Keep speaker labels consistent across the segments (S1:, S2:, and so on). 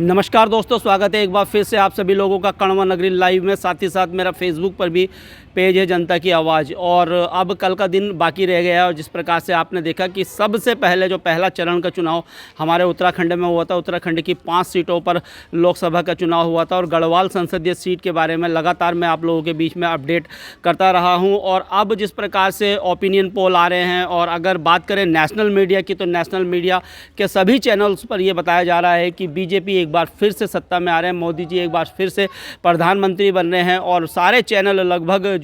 S1: नमस्कार दोस्तों, स्वागत है एक बार फिर से आप सभी लोगों का कण्व नगरी लाइव में। साथ ही साथ मेरा फेसबुक पर भी पेज है जनता की आवाज़। और अब कल का दिन बाकी रह गया है और जिस प्रकार से आपने देखा कि सबसे पहले जो पहला चरण का चुनाव हमारे उत्तराखंड में हुआ था, उत्तराखंड की 5 सीटों पर लोकसभा का चुनाव हुआ था और गढ़वाल संसदीय सीट के बारे में लगातार मैं आप लोगों के बीच में अपडेट करता रहा हूँ। और अब जिस प्रकार से ओपिनियन पोल आ रहे हैं और अगर बात करें नेशनल मीडिया की, तो नेशनल मीडिया के सभी चैनल्स पर यह बताया जा रहा है कि बीजेपी एक बार फिर से सत्ता में आ रहे हैं, मोदी जी एक बार फिर से प्रधानमंत्री बन रहे हैं। और सारे चैनल लगभग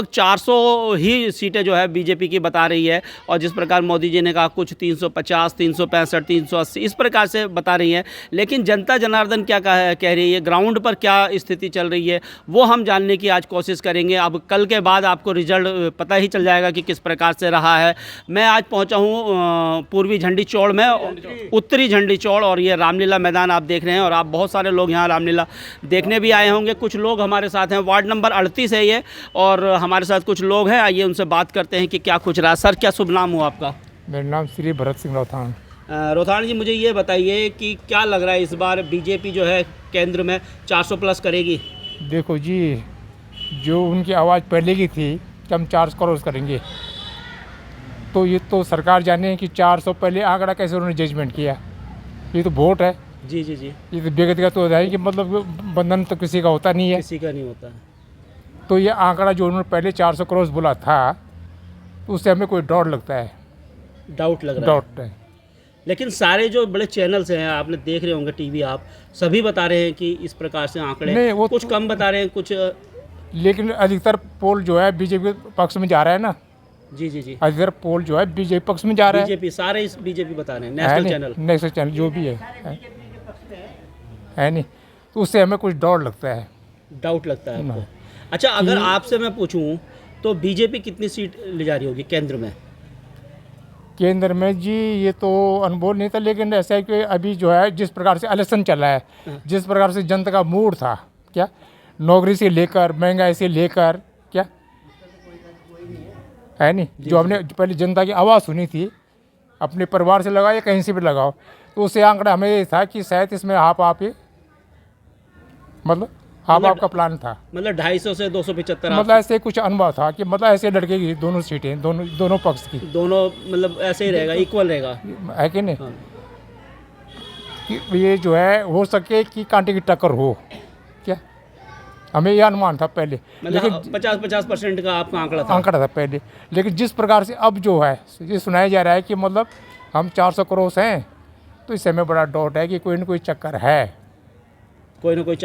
S1: 400 ही सीटें जो है बीजेपी की बता रही है। और जिस प्रकार मोदी जी ने कहा कुछ 350, 365, 380 इस प्रकार से बता रही है। लेकिन जनता जनार्दन क्या कह रही है, ग्राउंड पर क्या स्थिति चल रही है, वो हम जानने की आज कोशिश करेंगे। अब कल के बाद आपको रिजल्ट पता ही चल जाएगा कि किस प्रकार से रहा है। मैं आज पहुंचा हूं पूर्वी झंडी चौड़ में, उत्तरी झंडी चौड़, और ये रामलीला मैदान आप देख रहे हैं। और आप बहुत सारे लोग यहाँ रामलीला देखने भी आए होंगे। कुछ लोग हमारे साथ हैं, वार्ड नंबर 38 है ये, और हमारे साथ कुछ लोग हैं। आइए उनसे बात करते हैं कि क्या कुछ रहा। सर, क्या शुभ नाम हुआ आपका?
S2: मेरा नाम श्री भरत सिंह रोहतान।
S1: रोहतान जी, मुझे ये बताइए कि क्या लग रहा है इस बार बीजेपी जो है केंद्र में 400 प्लस करेगी?
S2: देखो जी, जो उनकी आवाज़ पहले की थी कि हम 400 करोड़ करेंगे, तो ये तो सरकार जाने कि 400 पहले आंकड़ा कैसे उन्होंने जजमेंट किया। ये तो वोट है। जी जी जी। ये तो व्यक्तिगत तो है कि मतलब बंधन तो किसी का होता नहीं है,
S1: किसी का नहीं होता।
S2: तो ये आंकड़ा जो उन्होंने पहले 400 करोड़ बोला था, तो उससे हमें कोई डाउट लगता है,
S1: डाउट लग रहा है।
S2: डाउट है।
S1: लेकिन सारे जो बड़े चैनल्स हैं, आपने देख रहे होंगे टीवी, आप सभी बता रहे हैं कि इस प्रकार से आंकड़े
S2: नहीं, वो
S1: कुछ कम बता रहे हैं, कुछ।
S2: लेकिन अधिकतर पोल जो है बीजेपी पक्ष में जा रहा है ना।
S1: जी जी जी।
S2: अधिकतर पोल जो है बीजेपी पक्ष में जा रहा है।
S1: बीजेपी, सारे इस बीजेपी बता रहे हैं, नेशनल चैनल,
S2: नेशनल चैनल जो भी है नहीं, तो उससे हमें कुछ डाउट लगता है।
S1: डाउट लगता है आपको? अच्छा, अगर आपसे मैं पूछूं तो बीजेपी कितनी सीट ले जा रही होगी केंद्र में?
S2: केंद्र में जी ये तो अनुभव नहीं था, लेकिन ऐसा है कि अभी जो है जिस प्रकार से इलेक्शन चल रहा है, जिस प्रकार से जनता का मूड था, क्या नौकरी से लेकर महंगाई से लेकर, क्या है नहीं, जो हमने पहले जनता की आवाज़ सुनी थी, अपने परिवार से लगाओ या कहीं से भी लगाओ, तो उससे आंकड़ा हमें ये था कि शायद इसमें आप ही मतलब आपका प्लान था।
S1: मतलब 250 से 275,
S2: मतलब ऐसे कुछ अनुभव था कि मतलब ऐसे लड़के की दोनों सीटें, दोनों पक्ष की,
S1: दोनों मतलब ऐसे ही रहेगा, इक्वल रहेगा,
S2: है कि नहीं?
S1: हाँ।
S2: कि ये जो है हो सके कि कांटे की टक्कर हो, क्या हमें यह अनुमान था पहले।
S1: मतलब
S2: लेकिन
S1: 50% का आपका आंकड़ा
S2: था पहले। लेकिन जिस प्रकार से अब जो है ये सुनाया जा रहा है कि मतलब हम 400 करोड़ हैं, तो इससे हमें बड़ा डाउट है कि कोई न कोई चक्कर है,
S1: कोई ना कोई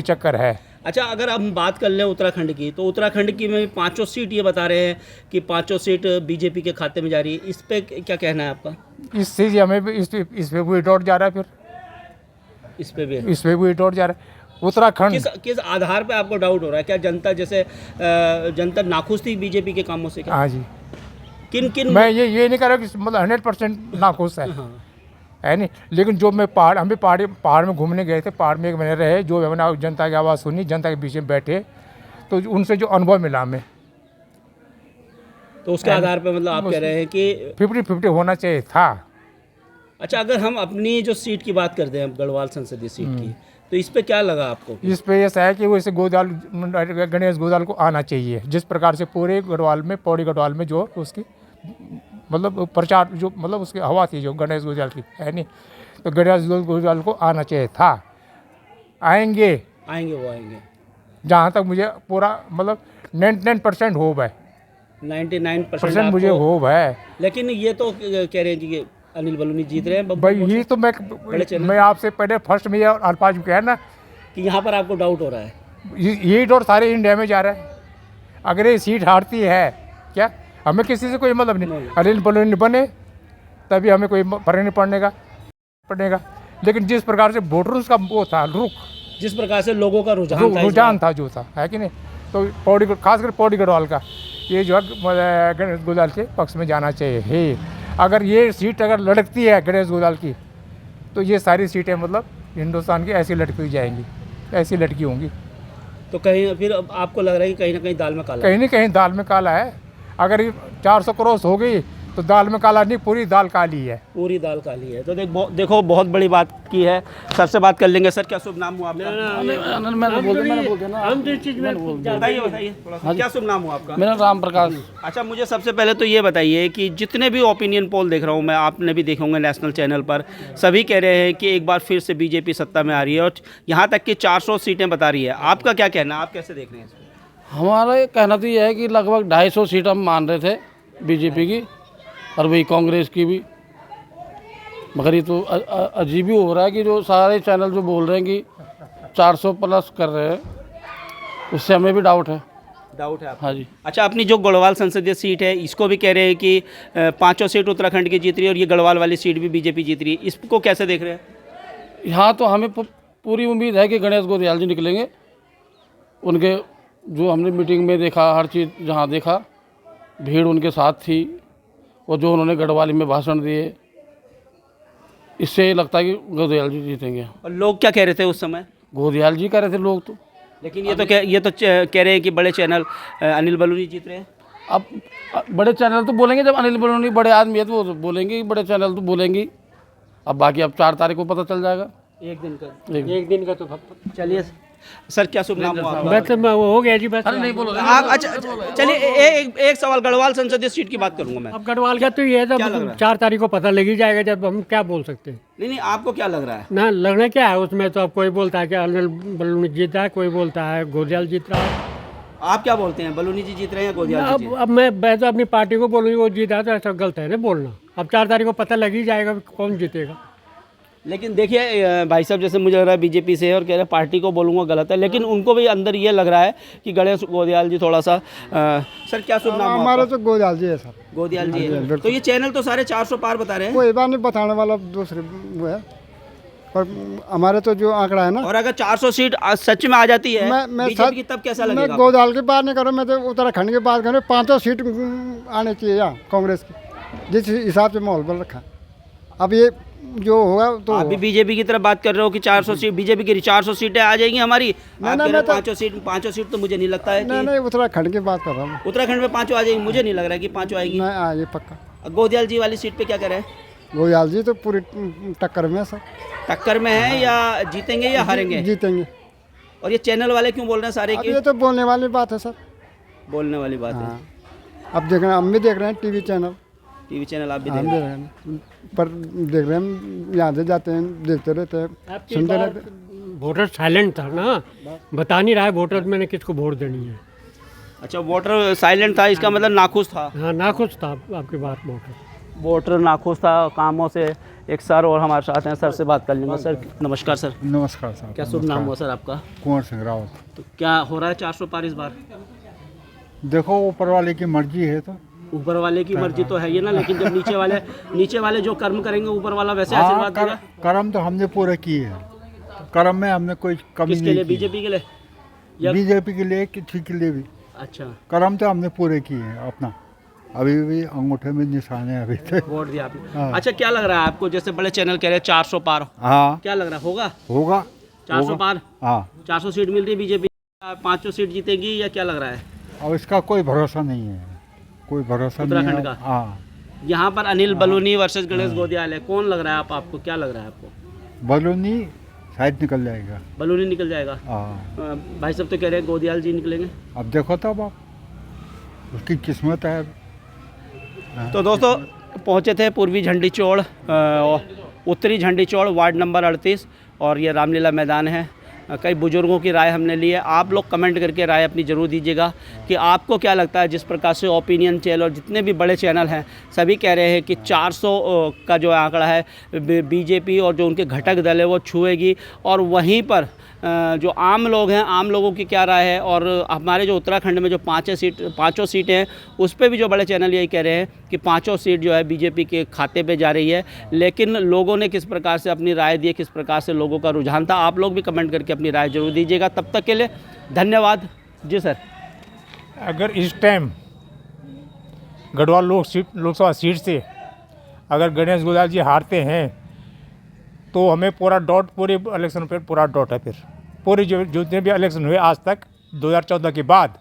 S2: चक्कर है।
S1: अच्छा, अगर हम बात कर लें उत्तराखंड की, तो उत्तराखंड की में 5 सीट ये बता रहे हैं कि 5 सीट बीजेपी के खाते में जा रही है। इस पे क्या कहना है आपका?
S2: इससे हमें भी इस पे भी डाउट जा रहा है। फिर इस पे भी डाउट जा रहा है। उत्तराखंड
S1: किस आधार पे आपको डाउट हो रहा है? क्या जनता जैसे जनता नाखुश थी बीजेपी के कामों से? क्या?
S2: हाँ जी।
S1: किन
S2: मैं ये नहीं कह रहा कि मतलब 100% नाखुश है,
S1: हाँ।
S2: है नहीं। लेकिन जो मैं हम भी पहाड़ में घूमने गए थे, पहाड़ में 1 महीने रहे, जो हमने जनता की आवाज़ सुनी, जनता के बीच में बैठे, तो उनसे जो अनुभव मिला हमें,
S1: तो उसके आधार पे मतलब आप कह रहे हैं कि
S2: 50-50 होना चाहिए था।
S1: अच्छा, अगर हम अपनी जो सीट की बात करते हैं, गढ़वाल संसदीय सीट की, तो इस पे क्या लगा आपको?
S2: इस पे ऐसा है कि वो इसे गणेश गोदाल को आना चाहिए। जिस प्रकार से पूरे गढ़वाल में, पौड़ी गढ़वाल में जो उसकी मतलब प्रचार, जो मतलब उसकी हवा थी जो गणेश गोदाल की, है नहीं, तो गणेश गोदाल को आना चाहिए था। आएंगे
S1: वो आएंगे,
S2: जहाँ तक मुझे पूरा मतलब 99% होप है।
S1: 99%
S2: मुझे होप है।
S1: लेकिन ये तो कह रहे हैं कि अनिल बलूनी जीत रहे हैं
S2: भाई। ये तो मैं आपसे पहले फर्स्ट में अल्फाज कहा ना
S1: कि यहाँ पर आपको डाउट हो रहा है।
S2: यही डाउट सारे इंडिया में जा रहा है। अगर ये सीट हारती है, क्या हमें किसी से कोई मतलब नहीं। अनिल बलूनी बने तभी हमें कोई फर्क नहीं पड़ेगा। लेकिन जिस प्रकार से वोटर्स का वो था रुख,
S1: जिस प्रकार से लोगों का रुझान
S2: था जो था, है कि नहीं, तो खासकर पौड़ी गढ़वाल का ये जो है गणेश गोदाल के पक्ष में जाना चाहिए। अगर ये सीट अगर लड़कती है गणेश गोदाल की, तो ये सारी सीटें मतलब हिंदुस्तान की ऐसी लटकी जाएंगी, ऐसी लटकी होंगी।
S1: तो कहीं फिर आपको लग रहा है कि कहीं ना कहीं दाल में काला,
S2: कहीं ना कहीं दाल में काला है। अगर ये 400 करोड़ हो गई, तो दाल में काला नहीं, पूरी दाल काली है।
S1: पूरी दाल काली है। तो देखो बहुत बड़ी बात की है। सबसे बात कर लेंगे। सर क्या शुभ नाम हुआ आपका? बताइए थोड़ा सा। क्या शुभ नाम हुआ आपका?
S3: मेरा राम प्रकाश।
S1: अच्छा, मुझे सबसे पहले तो ये बताइए कि जितने भी ओपिनियन पोल देख रहा हूँ मैं, आपने भी देखे होंगे नेशनल चैनल पर, सभी कह रहे हैं कि एक बार फिर से बीजेपी सत्ता में आ रही है और यहाँ तक कि 400 सीटें बता रही है। आपका क्या कहना है? आप कैसे देख रहे हैं इसको?
S3: हमारा ये कहना तो ये है कि लगभग 250 सीट हम मान रहे थे बीजेपी की और वही कांग्रेस की भी, मगर ये तो अजीब ही हो रहा है कि जो सारे चैनल जो बोल रहे हैं कि 400 प्लस कर रहे हैं, उससे हमें भी डाउट है।
S1: डाउट है आपको?
S3: हाँ जी।
S1: अच्छा, अपनी जो गढ़वाल संसदीय सीट है इसको भी कह रहे हैं कि 5 सीट उत्तराखंड की जीत रही है और ये गढ़वाल वाली सीट भी बीजेपी जीत रही है। इसको कैसे देख रहे हैं?
S3: यहाँ तो हमें पूरी उम्मीद है कि गणेश गोदियाल जी निकलेंगे। उनके जो हमने मीटिंग में देखा, हर चीज़ जहाँ देखा, भीड़ उनके साथ थी और जो उन्होंने गढ़वाली में भाषण दिए, इससे लगता है कि गोदियाल जी जीतेंगे।
S1: और लोग क्या कह रहे थे उस समय?
S3: गोदियाल जी कह रहे थे लोग तो,
S1: लेकिन ये तो कह रहे हैं कि बड़े चैनल अनिल बलूनी जीत रहे हैं।
S3: अब बड़े चैनल तो बोलेंगे, जब अनिल बलूनी बड़े आदमी है तो वो तो बोलेंगे, बड़े चैनल तो बोलेंगे। अब बाकी अब 4 तारीख को पता चल जाएगा।
S1: एक दिन का तो चलिए। सर क्या शुभ नाम हुआ आपका?
S4: बस वो हो गया जी, बस
S3: अरे नहीं बोलो
S1: आप अच्छा चलिए, एक सवाल गढ़वाल संसदीय सीट की बात करूंगा मैं।
S4: अब गढ़वाल का तो ये है,
S1: क्या लग रहा
S4: जब
S1: है?
S4: 4 तारीख को पता लग ही जाएगा, जब हम क्या बोल सकते हैं।
S1: नहीं, आपको क्या लग रहा है?
S4: ना लगना क्या है उसमें, तो अब कोई बोलता है कि अनिल बलूनी जीत रहा है, कोई बोलता है गोदियाल जीत रहा है।
S1: आप क्या बोलते हैं? बलूनी जी जीत रहे हैं या गोदियाल जी?
S4: अब मैं तो अपनी पार्टी को बोलूँगी वो जीता, तो ऐसा गलत है ना बोलना। अब 4 तारीख को पता लग ही जाएगा कौन जीतेगा।
S1: लेकिन देखिए भाई साहब, जैसे मुझे लग रहा है बीजेपी से और कह रहे हैं पार्टी को बोलूँगा गलत है, लेकिन उनको भी अंदर ये लग रहा है कि गणेश गोदियाल जी थोड़ा सा सर क्या शुभ नाम?
S5: हमारा तो गोदियाल जी है सर।
S1: गोदियाल जी है। तो ये चैनल तो सारे 400 पार बता रहे हैं।
S5: कोई बात नहीं, बताने वाला दूसरे वो है, पर हमारे तो जो आंकड़ा है ना,
S1: और अगर 400 सीट सच में आ जाती है
S5: मैं
S1: बीजेपी की, तब कैसा
S5: मैं
S1: लगेगा?
S5: गोदियाल की बात नहीं कर रहा, मैं तो उत्तराखंड की बात कर रहा हूँ। 500 सीट आने चाहिए यहाँ कांग्रेस की, जिस हिसाब से माहौल बन रखा। अब ये जो होगा तो
S1: आप भी बीजेपी की तरफ बात कर रहे हो कि 400 सीट बीजेपी की 400 सीटें आ जाएंगी हमारी। आप कह रहे हो 500 सीट तो मुझे नहीं लगता है कि
S5: नहीं, उत्तराखंड की बात कर रहा हूँ।
S1: उत्तराखंड में 5 आ जाएंगी। मुझे नहीं लग रहा है कि 5 आएंगी।
S5: नहीं आएगी पक्का।
S1: गोदियाल जी वाली सीट पे क्या कह रहे हैं?
S5: गोदियाल जी तो पूरी टक्कर में है सर।
S1: टक्कर में है या जीतेंगे या हारेंगे?
S5: जीतेंगे।
S1: और ये चैनल वाले क्यों बोल रहे हैं सारे
S5: अब
S1: की?
S5: ये तो बोलने वाली बात है सर।
S1: बोलने वाली बात है।
S5: हाँ, अब देख रहे हैं, हम भी देख रहे हैं टीवी चैनल,
S1: टीवी चैनल आप भी
S5: हम
S1: देख
S5: देख रहे हैं, पर देख रहे हैं, यहाँ से जाते हैं, देखते रहते हैं, सुनते रहते हैं।
S4: वोटर साइलेंट था ना, बता नहीं रहा है वोटर मैंने किसको वोट देनी है।
S1: अच्छा, वोटर साइलेंट था, इसका मतलब नाखुश था।
S4: हाँ, नाखुश था आपकी बात।
S1: वोटर नाखुश था कामों से। एक सर और हमारे साथ हैं, सर से बात कर लेंगे। सर नमस्कार। सर
S5: नमस्कार साहब।
S1: क्या शुभ नाम हुआ सर आपका?
S5: कुंवर सिंह रावत।
S1: तो क्या हो रहा है 400 पार इस बार?
S5: देखो ऊपर वाले की मर्जी है, तो
S1: ऊपर वाले की मर्जी तो है ये ना, लेकिन जब नीचे वाले जो कर्म करेंगे ऊपर वाला वैसे आशीर्वाद देगा।
S5: कर्म तो हमने पूरे किए हैं, कर्म में हमने कोई कमी
S1: किसके
S5: नहीं
S1: लिए?
S5: की।
S1: बीजेपी के लिए या?
S5: बीजेपी के लिए, किसी के लिए भी
S1: अच्छा,
S5: कर्म तो हमने पूरे किए हैं अपना। अभी भी अंगूठे में निशान है अभी तक।
S1: वोट दिया आपने।
S5: हाँ।
S1: अच्छा, क्या लग रहा है आपको? जैसे बड़े चैनल कह रहे हैं 400 पार,
S5: हाँ
S1: क्या लग रहा है होगा?
S5: होगा
S1: 400 पार?
S5: हाँ।
S1: 400 सीट मिल रही है बीजेपी, 500 सीट जीतेगी या क्या लग रहा है?
S5: अब इसका कोई भरोसा नहीं है, कोई भरोसा नहीं
S1: उत्तराखंड
S5: है।
S1: का?
S5: हाँ,
S1: यहाँ पर अनिल बलूनी वर्सेस गणेश गोदियाल है, कौन लग रहा है आपको? क्या लग रहा है आपको?
S5: बलूनी शायद निकल जाएगा।
S1: बलूनी निकल जाएगा।
S5: हाँ,
S1: भाई साहब तो कह रहे हैं गोदियाल जी निकलेंगे।
S5: अब देखो तब आप, उसकी किस्मत है।
S1: तो दोस्तों पहुँचे थे पूर्वी झंडी चौड़, उत्तरी झंडी चौड़, वार्ड नंबर 38, और ये रामलीला मैदान है। कई बुजुर्गों की राय हमने ली है। आप लोग कमेंट करके राय अपनी ज़रूर दीजिएगा कि आपको क्या लगता है। जिस प्रकार से ओपिनियन चैनल और जितने भी बड़े चैनल हैं सभी कह रहे हैं कि 400 का जो आंकड़ा है बीजेपी और जो उनके घटक दल है वो छुएगी। और वहीं पर जो आम लोग हैं, आम लोगों की क्या राय है, और हमारे जो उत्तराखंड में जो 5 सीटें हैं उस पर भी जो बड़े चैनल यही कह रहे हैं कि 5 सीट जो है बीजेपी के खाते पे जा रही है। लेकिन लोगों ने किस प्रकार से अपनी राय दी है, किस प्रकार से लोगों का रुझान था, आप लोग भी कमेंट करके अपनी राय जरूर दीजिएगा। तब तक के लिए धन्यवाद जी सर।
S2: अगर इस टाइम गढ़वाल लोकसभा सीट से अगर गणेश गोदियाल जी हारते हैं तो हमें पूरा डॉट, पूरे इलेक्शन पे पूरा डॉट है। फिर पूरे जो जितने भी इलेक्शन हुए आज तक 2014 के बाद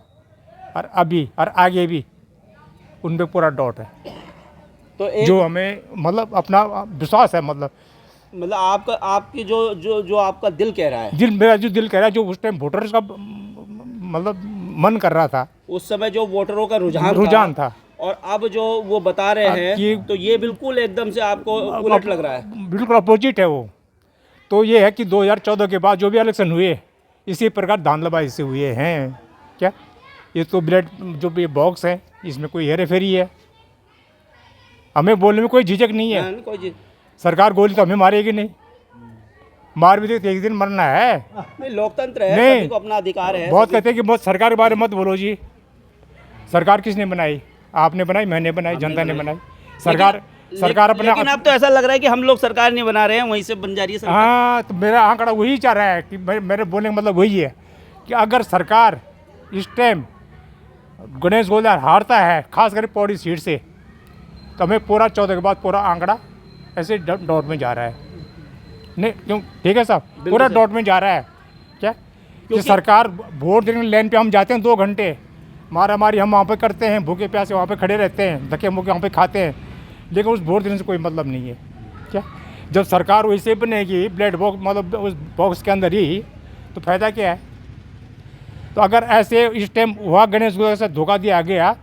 S2: और अभी और आगे भी, उन पे पूरा डॉट है।
S1: तो एक
S2: जो हमें मतलब अपना विश्वास है,
S1: मतलब आपका आपकी जो जो जो आपका दिल कह रहा है,
S2: मेरा जो दिल कह रहा है, जो उस टाइम वोटर्स का मतलब मन कर रहा था,
S1: उस समय जो वोटरों का रुझान
S2: था,
S1: और अब जो वो बता रहे
S2: अब
S1: हैं
S2: ये-
S1: तो ये बिल्कुल एकदम से आपको उलट लग रहा है।
S2: बिल्कुल अपोजिट है वो। तो ये है कि 2014 के बाद जो भी इलेक्शन हुए, इसी प्रकार धांधलीबाजी से हुए हैं। क्या ये तो ब्लड जो भी बॉक्स है, इसमें कोई हेरे फेरी है, हमें बोलने में कोई झिझक नहीं है।
S1: हाँ, कोई चीज
S2: सरकार गोली तो हमें मारेगी नहीं, मार भी दे तो एक दिन मरना है।
S1: नहीं, लोकतंत्र है,
S2: नहीं।
S1: सभी को अपना अधिकार है।
S2: बहुत कहते हैं कि बहुत सरकार के बारे में मत बोलो जी। सरकार किसने बनाई? आपने बनाई, मैंने बनाई, जनता ने बनाई। सरकार अपने
S1: लेकिन अब तो ऐसा लग रहा है कि हम लोग सरकार नहीं बना रहे हैं, वहीं से बन जा रही है सरकार।
S2: हाँ, तो मेरा आंकड़ा वही चाह रहा है कि मेरे बोलने का मतलब वही है कि अगर सरकार इस टाइम गणेश गोलदार हारता है, खासकर पौड़ी सीट से, तो हमें पूरा 14 के बाद पूरा आंकड़ा ऐसे डॉट में जा रहा है। नहीं क्यों? ठीक है साहब, पूरा डॉट में जा रहा है। क्या कि सरकार वोट देने लाइन पे हम जाते हैं 2 घंटे, मारामारी हम वहाँ पे करते हैं, भूखे प्यासे वहाँ पे खड़े रहते हैं, धक्के मुक्के वहाँ पे खाते हैं, लेकिन उस वोट देने से कोई मतलब नहीं है। क्या जब सरकार वैसे बनेगी ब्लड बॉक्स, मतलब उस बॉक्स के अंदर ही, तो फ़ायदा क्या है? तो अगर ऐसे इस टाइम हुआ गणेश गोलदार से धोखा दिया गया,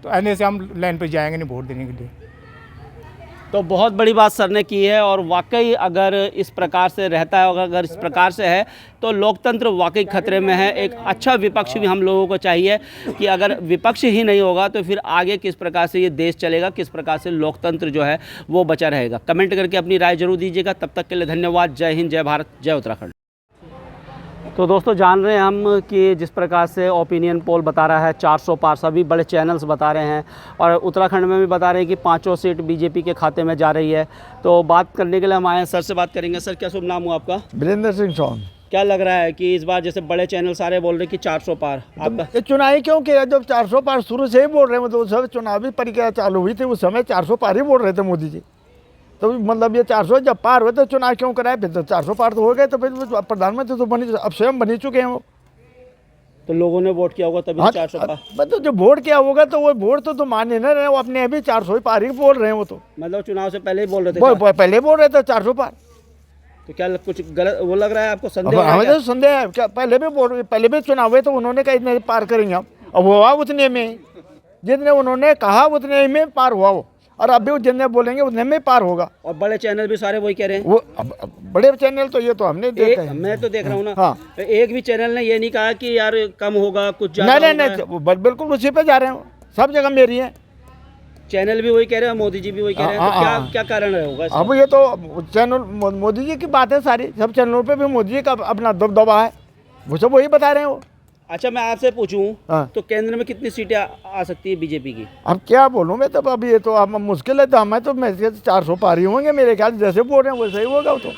S2: तो ऐसे से हम लाइन पे जाएंगे नहीं वोट देने के लिए।
S1: तो बहुत बड़ी बात सर ने की है, और वाकई अगर इस प्रकार से रहता है, अगर इस प्रकार से है, तो लोकतंत्र वाकई खतरे में है। एक अच्छा विपक्ष भी हम लोगों को चाहिए कि अगर विपक्ष ही नहीं होगा तो फिर आगे किस प्रकार से ये देश चलेगा, किस प्रकार से लोकतंत्र जो है वो बचा रहेगा। कमेंट करके अपनी राय जरूर दीजिएगा। तब तक के लिए धन्यवाद। जय हिंद, जय भारत, जय उत्तराखंड। तो दोस्तों, जान रहे हैं हम कि जिस प्रकार से ओपिनियन पोल बता रहा है 400 पार, सभी बड़े चैनल्स बता रहे हैं, और उत्तराखंड में भी बता रहे हैं कि 5 सीट बीजेपी के खाते में जा रही है। तो बात करने के लिए हम आए हैं, सर से बात करेंगे। सर, क्या शुभ नाम हुआ आपका?
S6: वीरेंद्र सिंह चौहान।
S1: क्या लग रहा है कि इस बार जैसे बड़े चैनल सारे बोल रहे हैं कि 400 पार, आपका?
S6: ये चुनावी क्यों किया? जब 400 पार शुरू से ही बोल रहे हैं, मतलब उस समय चुनावी प्रक्रिया चालू हुई थी, उस समय 400 पार ही बोल रहे थे मोदी जी। तो मतलब ये 400 जब पार हुए तो चुनाव क्यों कराए? फिर तो 400 पार तो हो गए, तो फिर प्रधानमंत्री तो बनी, अब स्वयं बनी चुके हैं वो।
S1: तो लोगों ने वोट किया होगा तभी 400 पार।
S6: मतलब जो वोट किया होगा तो वो वोट तो माने ना रहे, वो अपने अभी 400 पार ही बोल रहे हैं वो तो।
S1: मतलब चुनाव से पहले ही बोल रहे थे
S6: वो पहले बोल रहे थे 400 पार।
S1: तो क्या कुछ गलत वो लग रहा है आपको? संदेह हो रहा है
S6: हमें
S1: क्या?
S6: तो संदेह है, क्या पहले भी चुनाव हुए तो उन्होंने कहा इतने पार करेंगे हम, अब हुआ उतने में, जितने उन्होंने कहा उतने में पार हुआ वो, और अब भी जितने बोलेंगे उतने में पार होगा।
S1: और बड़े चैनल भी सारे वही कह रहे हैं।
S6: वो अब बड़े चैनल तो ये तो हमने देखा है।
S1: मैं तो देख रहा हूँ ना।
S6: हाँ।
S1: एक भी चैनल ने ये नहीं कहा कि यार कम होगा, कुछ ज्यादा
S6: नहीं
S1: होगा।
S6: नहीं, वो बिल्कुल उसी पे जा रहे हैं, सब जगह मेरी है।
S1: चैनल भी वही कह रहे हैं, मोदी जी भी वही कह रहे हैं। तो
S6: हाँ,
S1: क्या
S6: हाँ।
S1: क्या कारण होगा इसका?
S6: अब ये तो चैनल मोदी जी की बात है सारी, सब चैनलों पे भी मोदी जी का अपना दबदबा है, वो सब वही बता रहे हैं वो।
S1: अच्छा, मैं आपसे पूछूं
S6: हाँ।
S1: तो केंद्र में कितनी सीटें आ सकती है बीजेपी की?
S6: अब क्या बोलूँ मैं, तब अब ये तो अब मुश्किल है, तो हमें तो मैं 400 पार ही होंगे मेरे ख्याल, जैसे बोल रहे हैं वैसे ही होगा वो तो।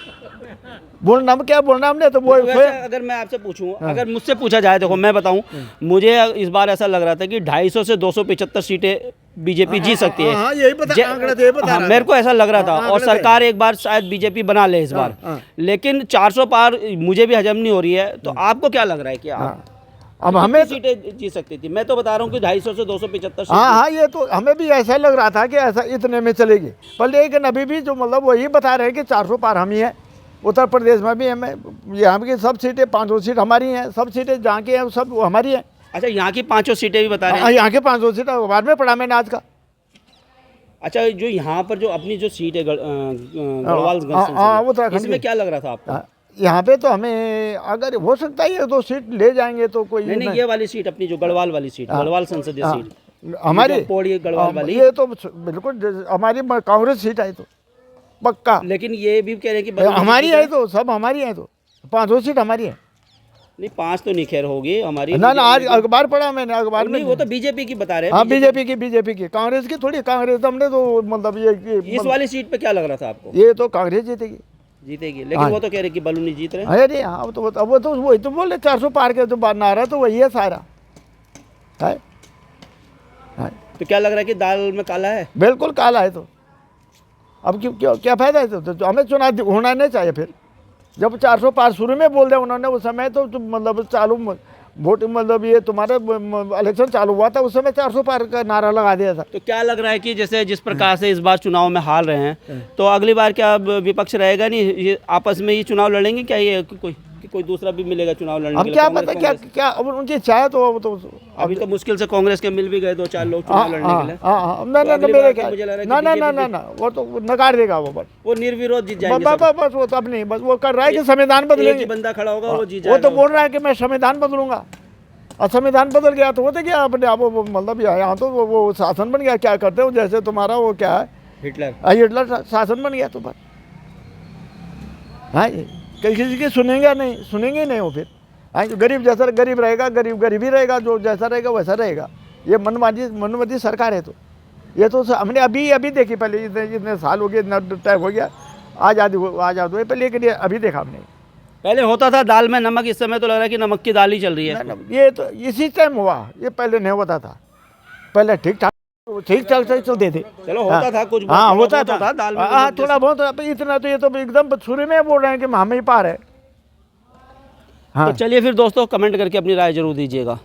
S6: बोलना क्या बोलना हमने तो वो
S1: वैसे अगर मैं आपसे पूछूं, अगर मुझसे पूछा जाए, देखो मैं बताऊं, मुझे इस बार ऐसा लग रहा था कि 250 से 275 सीटें बीजेपी जीत सकती है।
S6: हाँ, यही बता, आंकड़ा तो यही बता
S1: हाँ,
S6: रहा
S1: मेरे को ऐसा लग रहा था,
S6: हाँ,
S1: और
S6: आंकड़ा
S1: सरकार एक बार शायद बीजेपी बना ले इस बार। लेकिन 400 पार मुझे भी हजम नहीं हो रही है। तो आपको क्या लग रहा है कि आप
S6: अब हमें
S1: कितनी सीटें जीत सकती थी? मैं तो बता रहा हूँ कि 250 से 275 सीटें।
S6: हाँ, ये तो हमें भी ऐसा लग रहा था कि ऐसा इतने में चलेगी, पर लेकिन अभी भी जो मतलब वही बता रहे हैं कि 400 पार हम ही है। उत्तर प्रदेश में भी हमें, यहाँ की सब सीटें 500 सीट हमारी हैं, सब सीटें जहाँ की हैं सब हमारी हैं।
S1: अच्छा, यहाँ की 500 सीटें भी बता रहे हैं।
S6: यहाँ के 500 सीट अखबार में पढ़ा मैंने आज का।
S1: अच्छा, जो यहाँ पर जो अपनी जो सीट है गढ़वाल
S6: हाँ, उत्तराखंड
S1: इसमें
S6: की।
S1: क्या लग रहा था आपको?
S6: यहाँ पे तो हमें अगर हो सकता है 1-2 सीट ले जाएंगे तो कोई
S1: नहीं, ये वाली सीट अपनी जो गढ़वाल वाली सीट, गढ़वाल संसदीय सीट
S6: हमारी
S1: जो पौड़ी गढ़वाल वाली,
S6: ये तो बिल्कुल हमारी कांग्रेस सीट है तो पक्का।
S1: लेकिन ये भी कह रहे हैं कि बदलने की
S6: हमारी
S1: सीट
S6: है तो सब हमारी है, तो 500 सीट हमारी है।
S1: नहीं, 5 तो नहीं खैर होगी हमारी।
S6: ना आज अखबार पढ़ा मैंने, अखबार में
S1: नहीं, वो तो बीजेपी की बता रहे हैं।
S6: हाँ, बीजेपी की, कांग्रेस की थोड़ी। कांग्रेस हमने तो मतलब ये
S1: इस वाली सीट पे क्या लग रहा था आपको?
S6: ये तो कांग्रेस जीतेगी।
S1: लेकिन वो तो कह रहे कि बलूनी जीत रहे हैं।
S6: अरे हाँ, वो तो वही तो बोले 400 पार के तो नारा तो वही है सारा है।
S1: तो क्या लग रहा है कि दाल में काला है?
S6: बिल्कुल काला है। तो अब क्यों क्या फायदा है? तो हमें चुनाव होना नहीं चाहिए। फिर जब 400 पार शुरू में बोल रहे उन्होंने उस समय तो मतलब चालू वोट मतलब ये तुम्हारा इलेक्शन चालू हुआ था उस समय 400 पार का नारा लगा दिया था।
S1: तो क्या लग रहा है कि जैसे जिस प्रकार से इस बार चुनाव में हार रहे हैं तो अगली बार क्या अब विपक्ष रहेगा नहीं, ये आपस में ये चुनाव लड़ेंगे क्या, ये कोई दूसरा भी मिलेगा चुनाव लड़ने
S6: अब
S1: के लिए?
S6: क्या
S1: कांग्रेस-
S6: पता क्या
S1: कांग्रेस?
S6: क्या अब उनकी चाहे तो
S1: अभी तो मुश्किल से कांग्रेस के मिल भी गए 2-4 लोग चुनाव लड़ने के लिए।
S6: हाँ ना
S1: तो
S6: ना
S1: अगली
S6: मेरे
S1: बार
S6: क्या
S1: तो मुझे लग रहा है कि
S6: ना ना ना
S1: BJP
S6: ना वो तो नकार देगा वो बस
S1: वो निर्विरोध जीत जाएंगे
S6: बस
S1: सब।
S6: बस वो तो अब नहीं, बस वो कर रहा है कि संविधान
S1: एक ही
S6: बदलेंगे।
S1: बंदा खड़ा होगा वो जीत
S6: वो तो
S1: जाएगा।
S6: बोल रहा है कि मैं संविधान बदलूंगा, और संविधान बदल गया तो वो तो क्या अपने आप वो मतलब यहाँ तो वो शासन बन गया। क्या करते हो जैसे तुम्हारा वो क्या है
S1: हिटलर।
S6: हिटलर शासन बन गया तो बस। हाँ किसी की सुनेंगे नहीं वो फिर। हाँ गरीब जैसा गरीब रहेगा, गरीब ही रहेगा, जो जैसा रहेगा वैसा रहेगा। ये मनमानी सरकार है। तो ये तो हमने अभी देखी, पहले इतने साल हो गए, इतना टाइम हो गया, आज़ाद हुए पहले, लेकिन ये अभी देखा हमने।
S1: पहले होता था दाल में नमक, इस समय तो लग रहा है कि नमक की दाल ही चल रही है।
S6: ना, ये तो इसी टाइम हुआ, ये पहले नहीं होता था। पहले ठीक ठाक से चलते थे।
S1: चलो होता था कुछ बहुत,
S6: हाँ
S1: थोड़ा
S6: होता
S1: बहुत
S6: था
S1: दाल में
S6: हाँ
S1: नमक
S6: थोड़ा बहुत, इतना तो ये तो एकदम शुरू में बोल रहे हैं कि हम ही पार है।
S1: तो चलिए फिर दोस्तों कमेंट करके अपनी राय जरूर दीजिएगा।